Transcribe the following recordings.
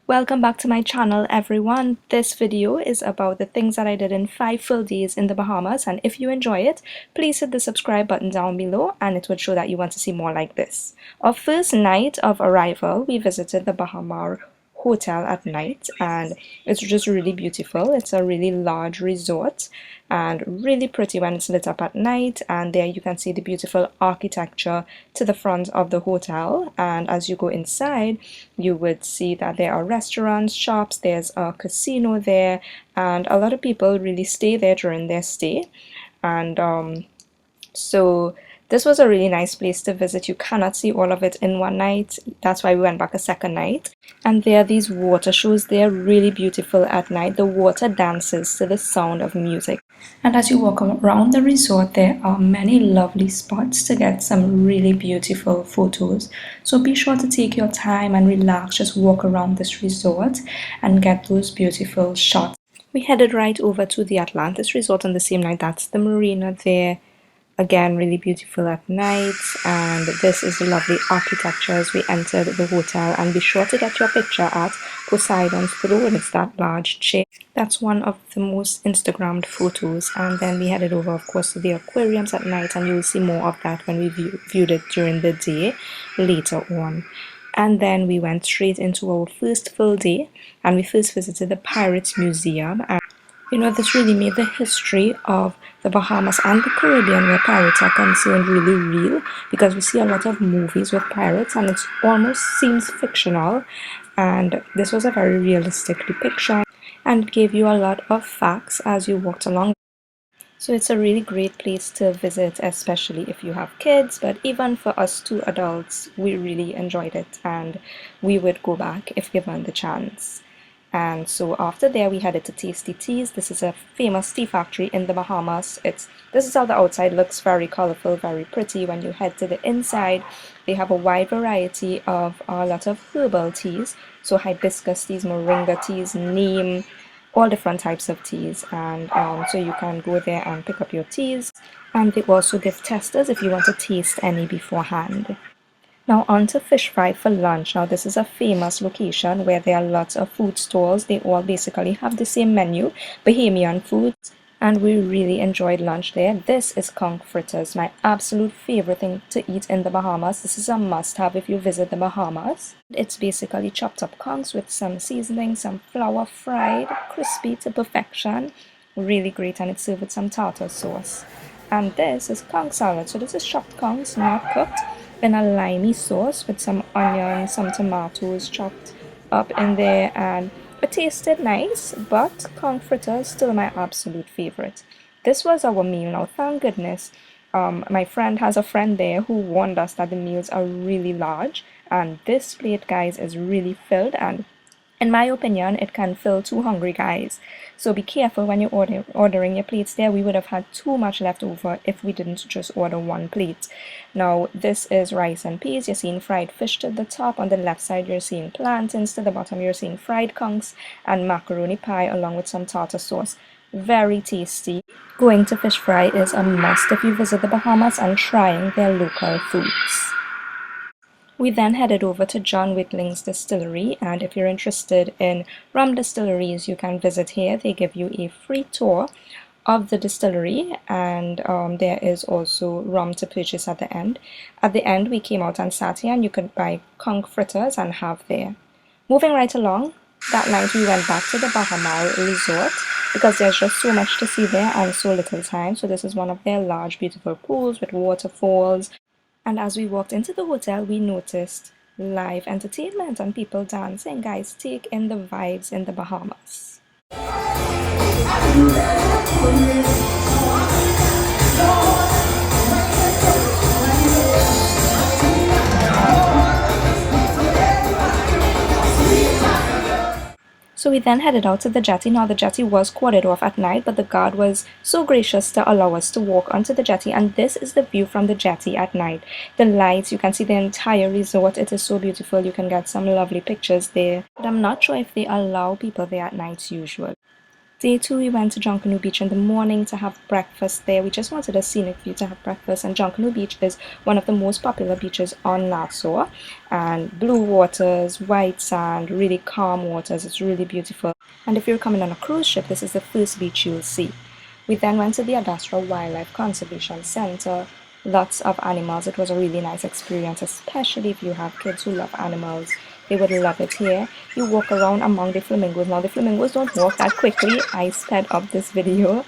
Welcome back to my channel, everyone. This video is about the things that I did in 5 full days in the Bahamas, and if you enjoy it, please hit the subscribe button down below and it would show that you want to see more like this. Our first night of arrival, we visited the Bahamas hotel at night, and it's just really beautiful. It's a really large resort and really pretty when it's lit up at night, and there you can see the beautiful architecture to the front of the hotel. And as you go inside, you would see that there are restaurants, shops, there's a casino there, and a lot of people really stay there during their stay. And so this was a really nice place to visit. You cannot see all of it in one night. That's why we went back a second night. And there are these water shows. They're really beautiful at night. The water dances to the sound of music. And as you walk around the resort, there are many lovely spots to get some really beautiful photos. So be sure to take your time and relax. Just walk around this resort and get those beautiful shots. We headed right over to the Atlantis resort on the same night. That's the marina there. Again, really beautiful at night, and this is the lovely architecture as we entered the hotel. And be sure to get your picture at Poseidon's throne. It's that large chair. That's one of the most Instagrammed photos. And then we headed over, of course, to the aquariums at night, and you will see more of that when we viewed it during the day later on. And then we went straight into our first full day, and we first visited the Pirates Museum. And you know, this really made the history of the Bahamas and the Caribbean where pirates are concerned really real, because we see a lot of movies with pirates and it almost seems fictional, and this was a very realistic depiction and gave you a lot of facts as you walked along. So it's a really great place to visit, especially if you have kids, but even for us two adults, we really enjoyed it and we would go back if given the chance. And so after there we headed to Tasty Teas. This is a famous tea factory in the Bahamas. This is how the outside looks, very colorful, very pretty. When you head to the inside, they have a wide variety of a lot of herbal teas. So hibiscus teas, moringa teas, neem, all different types of teas. And so you can go there and pick up your teas. And they also give testers if you want to taste any beforehand. Now on to Fish Fry for lunch. Now this is a famous location where there are lots of food stalls. They all basically have the same menu, Bahamian foods, and we really enjoyed lunch there. This is conch fritters, my absolute favorite thing to eat in the Bahamas. This is a must-have if you visit the Bahamas. It's basically chopped up conchs with some seasoning, some flour, fried, crispy to perfection. Really great, and it's served with some tartar sauce. And this is conch salad. So this is chopped conchs, not cooked, in a limey sauce with some onions, some tomatoes chopped up in there, and it tasted nice, but conch fritters still my absolute favorite. This was our meal. Now thank goodness my friend has a friend there who warned us that the meals are really large, and this plate, guys, is really filled, and in my opinion, it can fill two hungry guys. So be careful when you're ordering your plates there. We would have had too much left over if we didn't just order one plate. Now, this is rice and peas. You're seeing fried fish to the top. On the left side, you're seeing plantains. To the bottom, you're seeing fried conchs and macaroni pie along with some tartar sauce. Very tasty. Going to Fish Fry is a must if you visit the Bahamas and trying their local foods. We then headed over to John WAITLING'S distillery, and if you're interested in rum distilleries, you can visit here. They give you a free tour of the distillery, and there is also rum to purchase at the end. At the end, we came out and sat here, and you could buy conch fritters and have there. Moving right along, that night we went back to the Bahamas resort because there's just so much to see there and so little time. So this is one of their large, beautiful pools with waterfalls. And as we walked into the hotel, we noticed live entertainment and people dancing. Guys, take in the vibes in the Bahamas. So we then headed out to the jetty. Now the jetty was cordoned off at night, but the guard was so gracious to allow us to walk onto the jetty, and this is the view from the jetty at night. The lights, you can see the entire resort. It is so beautiful. You can get some lovely pictures there, but I'm not sure if they allow people there at night usually. Day 2, we went to JUNKANOO Beach in the morning to have breakfast there. We just wanted a scenic view to have breakfast, and JUNKANOO Beach is one of the most popular beaches on Nassau. And blue waters, white sand, really calm waters. It's really beautiful. And if you're coming on a cruise ship, this is the first beach you'll see. We then went to the Industrial Wildlife Conservation Center. Lots of animals. It was a really nice experience, especially if you have kids who love animals. They would love it here. You walk around among the flamingos. Now the flamingos don't walk that quickly. I sped up this video,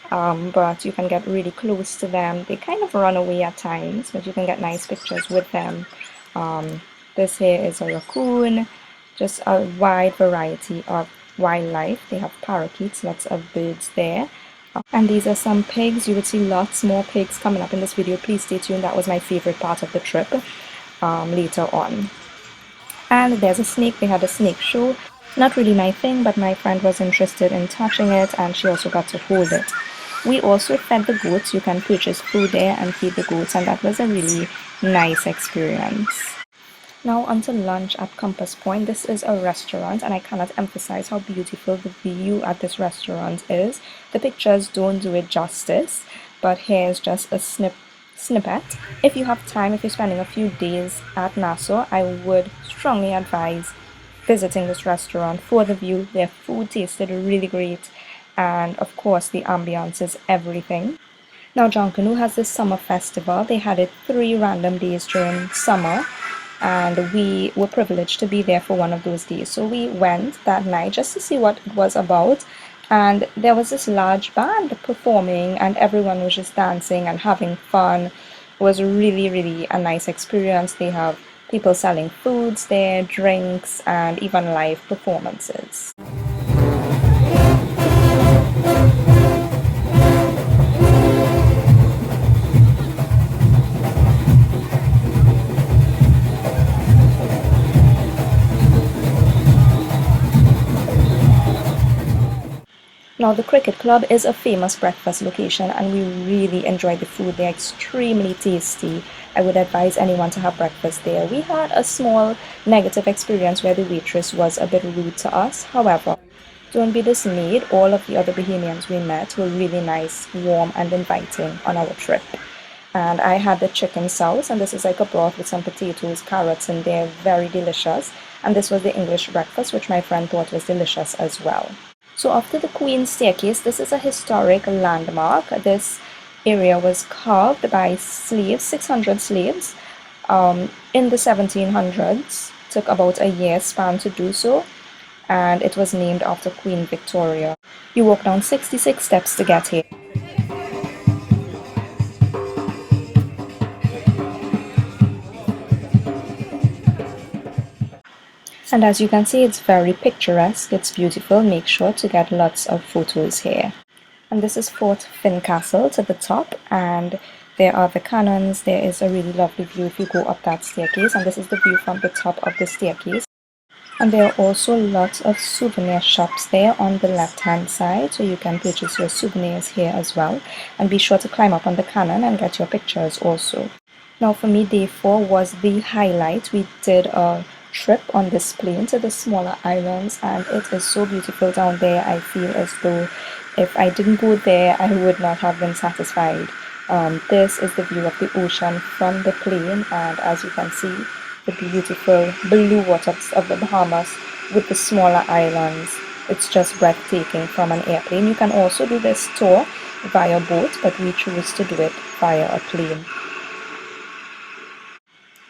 but you can get really close to them. They kind of run away at times, but you can get nice pictures with them. This here is a raccoon. Just a wide variety of wildlife. They have parakeets, lots of birds there. And these are some pigs. You would see lots more pigs coming up in this video. Please stay tuned. That was my favorite part of the trip later on. And there's a snake. They had a snake show. Not really my thing, but my friend was interested in touching it, and she also got to hold it. We also fed the goats. You can purchase food there and feed the goats, and that was a really nice experience. Now onto lunch at Compass Point. This is a restaurant, and I cannot emphasize how beautiful the view at this restaurant is. The pictures don't do it justice, but here's just a snippet. If you have time, if you're spending a few days at Nassau, I would strongly advise visiting this restaurant for the view. Their food tasted really great, and of course the ambiance is everything. Now JUNKANOO has this summer festival. They had it 3 random days during summer, and we were privileged to be there for one of those days. So we went that night just to see what it was about. And there was this large band performing, and everyone was just dancing and having fun. It was really a nice experience. They have people selling foods there, drinks, and even live performances. Now the Cricket Club is a famous breakfast location, and we really enjoyed the food. They're extremely tasty. I would advise anyone to have breakfast there. We had a small negative experience where the waitress was a bit rude to us. However, don't be dismayed. All of the other Bahamians we met were really nice, warm, and inviting on our trip. And I had the chicken sauce, and this is like a broth with some potatoes, carrots, and they're very delicious. And this was the English breakfast, which my friend thought was delicious as well. So after the Queen's Staircase, this is a historic landmark. This area was carved by slaves, 600 slaves, in the 1700s. Took about a year span to do so, and it was named after Queen Victoria. You walk down 66 steps to get here. And as you can see, it's very picturesque, it's beautiful. Make sure to get lots of photos here. And this is Fort FINCASTLE to the top, and there are the cannons. There is a really lovely view if you go up that staircase, and this is the view from the top of the staircase. And there are also lots of souvenir shops there on the left hand side, so you can purchase your souvenirs here as well. And be sure to climb up on the cannon and get your pictures also. Now for me, day 4 was the highlight. We did a trip on this plane to the smaller islands, and it is so beautiful down there. I feel as though if I didn't go there, I would not have been satisfied. This is the view of the ocean from the plane, and as you can see, the beautiful blue waters of the Bahamas with the smaller islands. It's just breathtaking from an airplane. You can also do this tour via boat, but we chose to do it via a plane.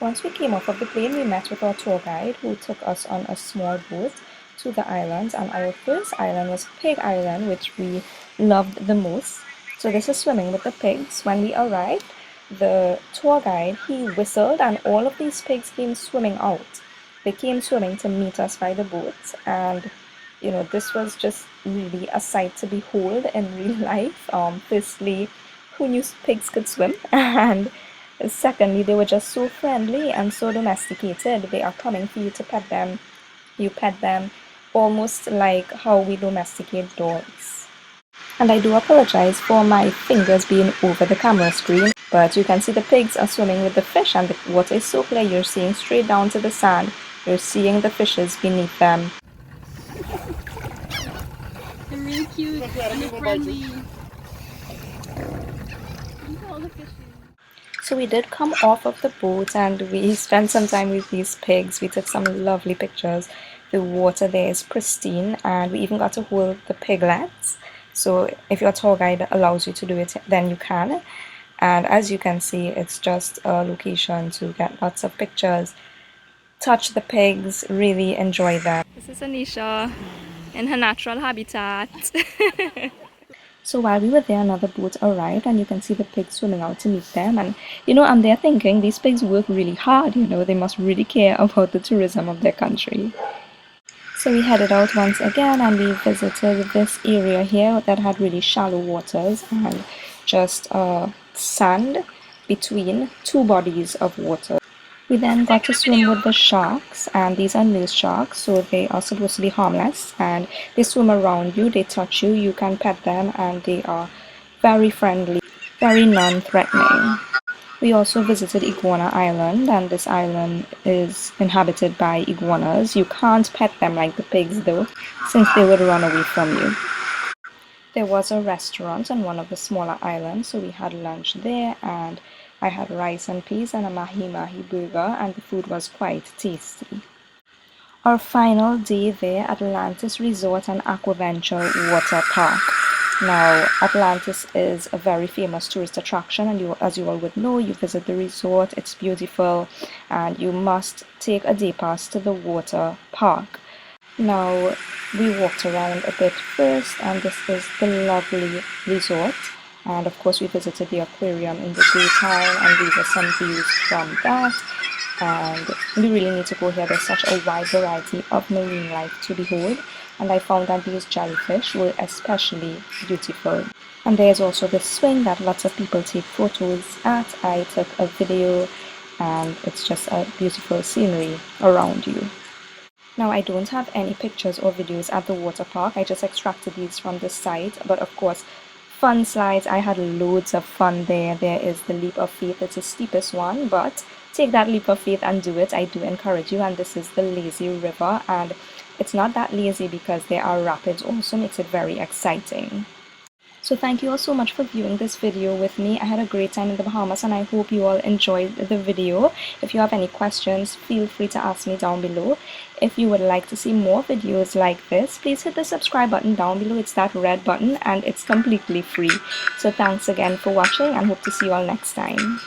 Once we came off of the plane, we met with our tour guide who took us on a small boat to the islands, and our first island was Pig Island, which we loved the most. So this is swimming with the pigs. When we arrived, the tour guide, he whistled, and all of these pigs came swimming out. They came swimming to meet us by the boat, and you know, this was just really a sight to behold in real life. Firstly, who knew pigs could swim? And secondly, they were just so friendly and so domesticated. They are coming for you to pet them. You pet them almost like how we domesticate dogs. And I do apologize for my fingers being over the camera screen, but you can see the pigs are swimming with the fish, and the water is so clear. You're seeing straight down to the sand. You're seeing the fishes beneath them. They're really cute. cute and friendly. All the fishes. So we did come off of the boat and we spent some time with these pigs. We took some lovely pictures. The water there is pristine and we even got to hold the piglets. So if your tour guide allows you to do it, then you can. And as you can see, it's just a location to get lots of pictures, touch the pigs, really enjoy them. This is Anisha in her natural habitat. So while we were there, another boat arrived and you can see the pigs swimming out to meet them. And I'm there thinking these pigs work really hard, they must really care about the tourism of their country. So we headed out once again and we visited this area here that had really shallow waters and just sand between two bodies of water. We then got to swim with the sharks, and these are nurse sharks, so they are supposed to be harmless and they swim around you, they touch you, you can pet them, and they are very friendly, very non-threatening. We also visited Iguana Island, and this island is inhabited by iguanas. You can't pet them like the pigs though, since they would run away from you. There was a restaurant on one of the smaller islands, so we had lunch there, and I had rice and peas and a mahi-mahi burger, and the food was quite tasty. Our final day there, Atlantis Resort and AQUAVENTURE Water Park. Now, Atlantis is a very famous tourist attraction, and as you all would know, you visit the resort, it's beautiful, and you must take a day pass to the water park. Now, we walked around a bit first, and this is the lovely resort. And of course, we visited the aquarium in the daytime, and these are some views from that. And we really need to go here. There's such a wide variety of marine life to behold. And I found that these jellyfish were especially beautiful. And there's also the swing that lots of people take photos at. I took a video, and it's just a beautiful scenery around you. Now, I don't have any pictures or videos at the water park. I just extracted these from the site. But of course, fun slides. I had loads of fun there. There is the leap of faith. It's the steepest one, but take that leap of faith and do it. I do encourage you. And this is the lazy river, and it's not that lazy because there are rapids also makes it very exciting. So thank you all so much for viewing this video with me. I had a great time in the Bahamas and I hope you all enjoyed the video. If you have any questions, feel free to ask me down below. If you would like to see more videos like this, please hit the subscribe button down below. It's that red button and it's completely free. So thanks again for watching and hope to see you all next time.